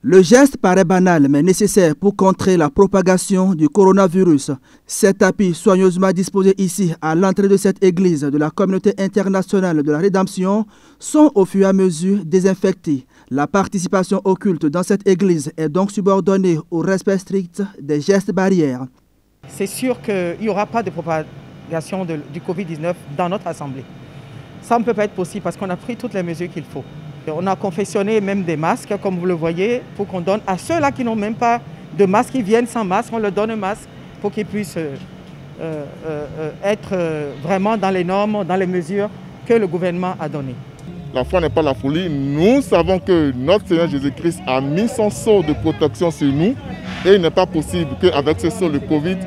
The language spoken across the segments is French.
Le geste paraît banal mais nécessaire pour contrer la propagation du coronavirus. Ces tapis soigneusement disposés ici à l'entrée de cette église de la communauté internationale de la Rédemption sont au fur et à mesure désinfectés. La participation au culte dans cette église est donc subordonnée au respect strict des gestes barrières. C'est sûr qu'il n'y aura pas de propagation du Covid-19 dans notre assemblée. Ça ne peut pas être possible parce qu'on a pris toutes les mesures qu'il faut. On a confectionné même des masques, comme vous le voyez, pour qu'on donne à ceux-là qui n'ont même pas de masque, qui viennent sans masque, on leur donne un masque pour qu'ils puissent être vraiment dans les normes, dans les mesures que le gouvernement a données. La foi n'est pas la folie. Nous savons que notre Seigneur Jésus-Christ a mis son sceau de protection sur nous et il n'est pas possible qu'avec ce sceau, le Covid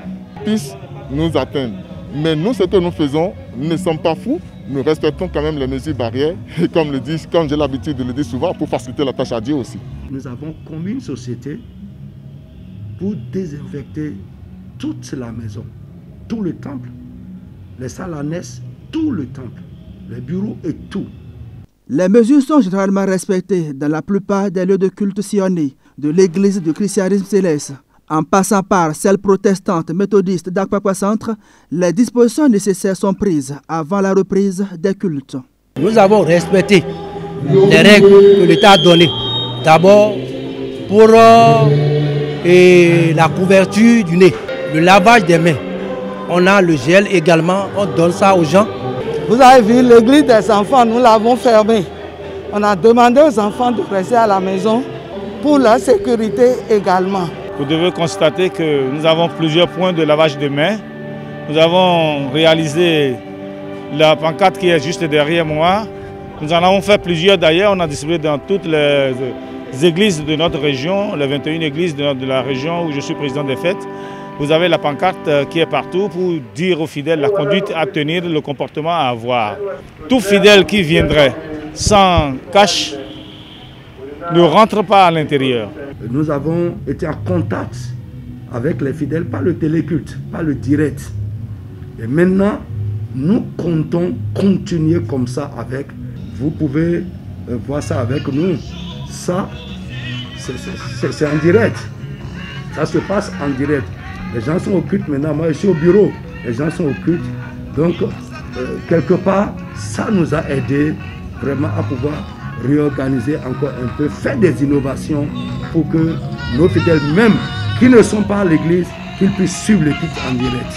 puisse nous atteindre. Mais nous, ce que nous faisons, nous ne sommes pas fous. Nous respectons quand même les mesures barrières et comme j'ai l'habitude de le dire souvent, pour faciliter la tâche à Dieu aussi. Nous avons commis une société pour désinfecter toute la maison, tout le temple, les salles annexes, tout le temple, les bureaux et tout. Les mesures sont généralement respectées dans la plupart des lieux de culte sillonnés de l'église du christianisme céleste. En passant par celle protestante méthodiste d'Akwakwa Centre, les dispositions nécessaires sont prises avant la reprise des cultes. Nous avons respecté les règles que l'État a données. D'abord, pour la couverture du nez, le lavage des mains. On a le gel également, on donne ça aux gens. Vous avez vu l'église des enfants, nous l'avons fermée. On a demandé aux enfants de rester à la maison pour leur sécurité également. Vous devez constater que nous avons plusieurs points de lavage de mains. Nous avons réalisé la pancarte qui est juste derrière moi. Nous en avons fait plusieurs d'ailleurs. On a distribué dans toutes les églises de notre région, les 21 églises de la région où je suis président des fêtes. Vous avez la pancarte qui est partout pour dire aux fidèles la conduite à tenir, le comportement à avoir. Tout fidèle qui viendrait sans cache ne rentre pas à l'intérieur. Nous avons été en contact avec les fidèles, pas le téléculte, pas le direct. Et maintenant, nous comptons continuer comme ça avec. Vous pouvez voir ça avec nous. Ça, c'est en direct. Ça se passe en direct. Les gens sont au culte maintenant. Moi, je suis au bureau. Les gens sont au culte. Donc, quelque part, ça nous a aidés vraiment à pouvoir réorganiser encore un peu, faire des innovations pour que nos fidèles, même qui ne sont pas à l'église, qu'ils puissent suivre le culte en direct.